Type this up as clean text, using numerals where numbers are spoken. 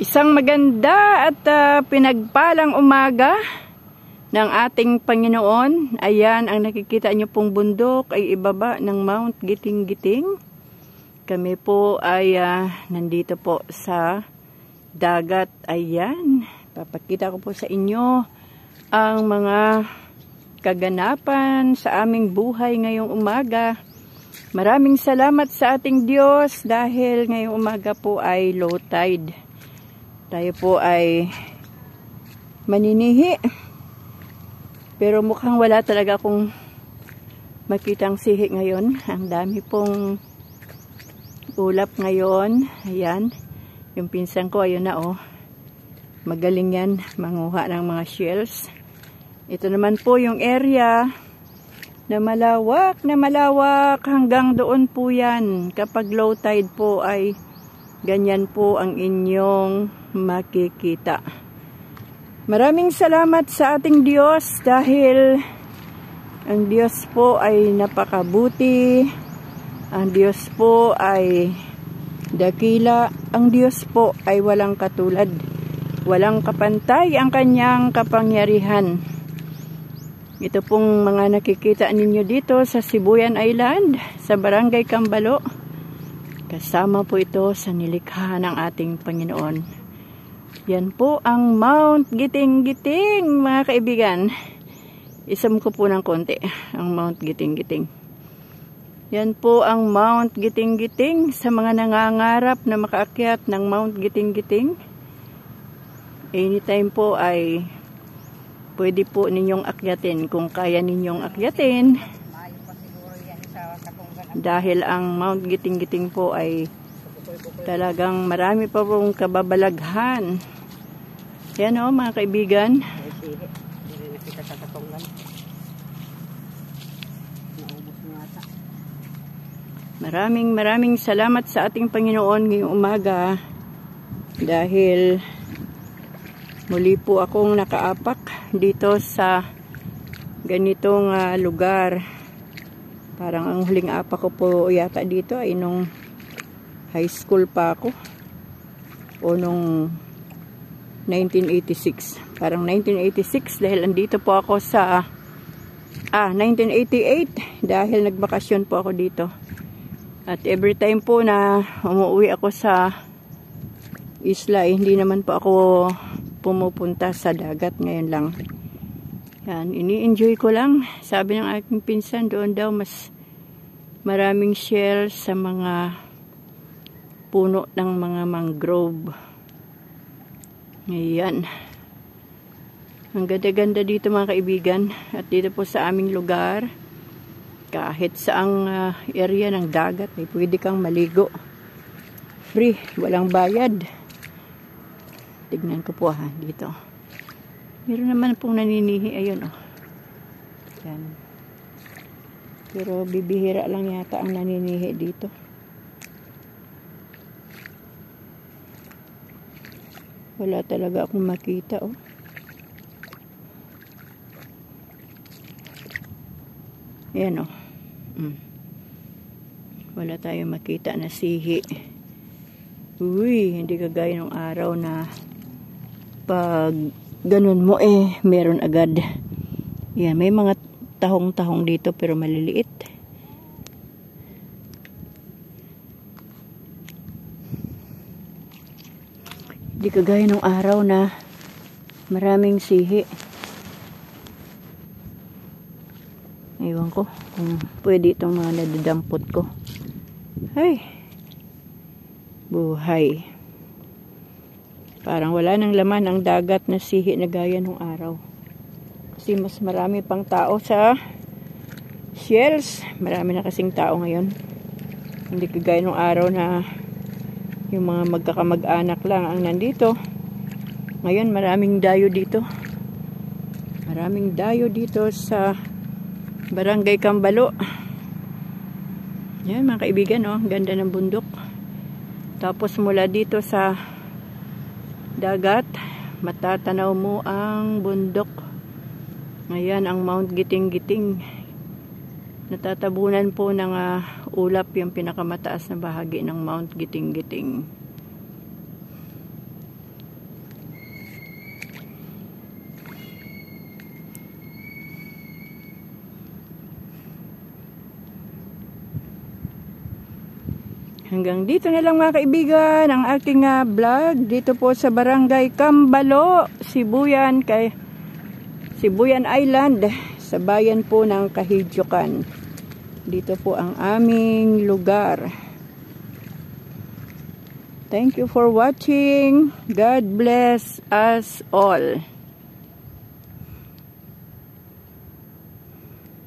Isang maganda at pinagpalang umaga ng ating Panginoon. Ayan, ang nakikita nyo pong bundok ay ibaba ng Mount Giting-Giting. Kami po ay nandito po sa dagat. Ayan, papakita ko po sa inyo ang mga kaganapan sa aming buhay ngayong umaga. Maraming salamat sa ating Diyos dahil ngayong umaga po ay low tide. Tayo po ay maninihi. Pero mukhang wala talaga akong makitang sihi ngayon. Ang dami pong ulap ngayon. Ayan. Yung pinsan ko, ayun na oh. Magaling yan manguha ng mga shells. Ito naman po yung area na malawak hanggang doon po yan. Kapag low tide po ay ganyan po ang inyong makikita. Maraming salamat sa ating Diyos dahil ang Diyos po ay napakabuti. Ang Diyos po ay dakila. Ang Diyos po ay walang katulad. Walang kapantay ang kanyang kapangyarihan. Ito pong mga nakikita ninyo dito sa Sibuyan Island, sa Barangay Cambalo. Kasama po ito sa nilikha ng ating Panginoon. Yan po ang Mount Giting-Giting, mga kaibigan. Isam ko po ng konti ang Mount Giting-Giting. Yan po ang Mount Giting-Giting sa mga nangangarap na makaakyat ng Mount Giting-Giting. Anytime po ay pwede po ninyong akyatin kung kaya ninyong akyatin. Dahil ang Mount Giting-Giting po ay talagang marami pa pong kababalaghan. Yan o mga kaibigan. Maraming salamat sa ating Panginoon ngayong umaga. Dahil muli po akong nakaapak dito sa ganitong lugar. Parang ang huling apak ko po yata dito ay nung high school pa ako. O nung 1986. Parang 1986 dahil andito po ako sa 1988 dahil nagbakasyon po ako dito. At every time po na umuwi ako sa isla, hindi naman po ako pumupunta sa dagat ngayon lang. Yan, ini-enjoy ko lang. Sabi ng aking pinsan, doon daw mas maraming shells sa mga puno ng mga mangrove. Ayan. Ang ganda-ganda dito mga kaibigan. At dito po sa aming lugar, kahit saang area ng dagat, ay pwede kang maligo. Free, walang bayad. Tignan ko po dito. Meron naman pong naninihi. Ayun oh. Yan. Pero bibihira lang yata ang naninihi dito. Wala talaga akong makita oh. Yan oh. Wala tayong makita na sihi. Uy, hindi kagaya ng araw na pag ganun mo meron agad. Yan, may mga tahong-tahong dito pero maliliit. Hindi kagaya ng araw na maraming sihi. Ewan ko kung pwede itong mga nadadampot ko. Ay, buhay. Parang wala nang laman ang dagat na sihi na gaya nung araw. Kasi mas marami pang tao sa shells. Marami na kasing tao ngayon. Hindi kagaya nung araw na yung mga magkakamag-anak lang ang nandito. Ngayon maraming dayo dito. Maraming dayo dito sa Barangay Cambalo. Yan mga kaibigan oh. Ganda ng bundok. Tapos mula dito sa dagat, matatanaw mo ang bundok. Ngayon ang Mount Giting-Giting. Natatabunan po ng ulap yung pinakamataas na bahagi ng Mount Giting-Giting. Hanggang dito na lang mga kaibigan ang aking vlog dito po sa Barangay Kambalo, Sibuyan Island, sa bayan po ng Kahidyokan. Dito po ang aming lugar. Thank you for watching. God bless us all.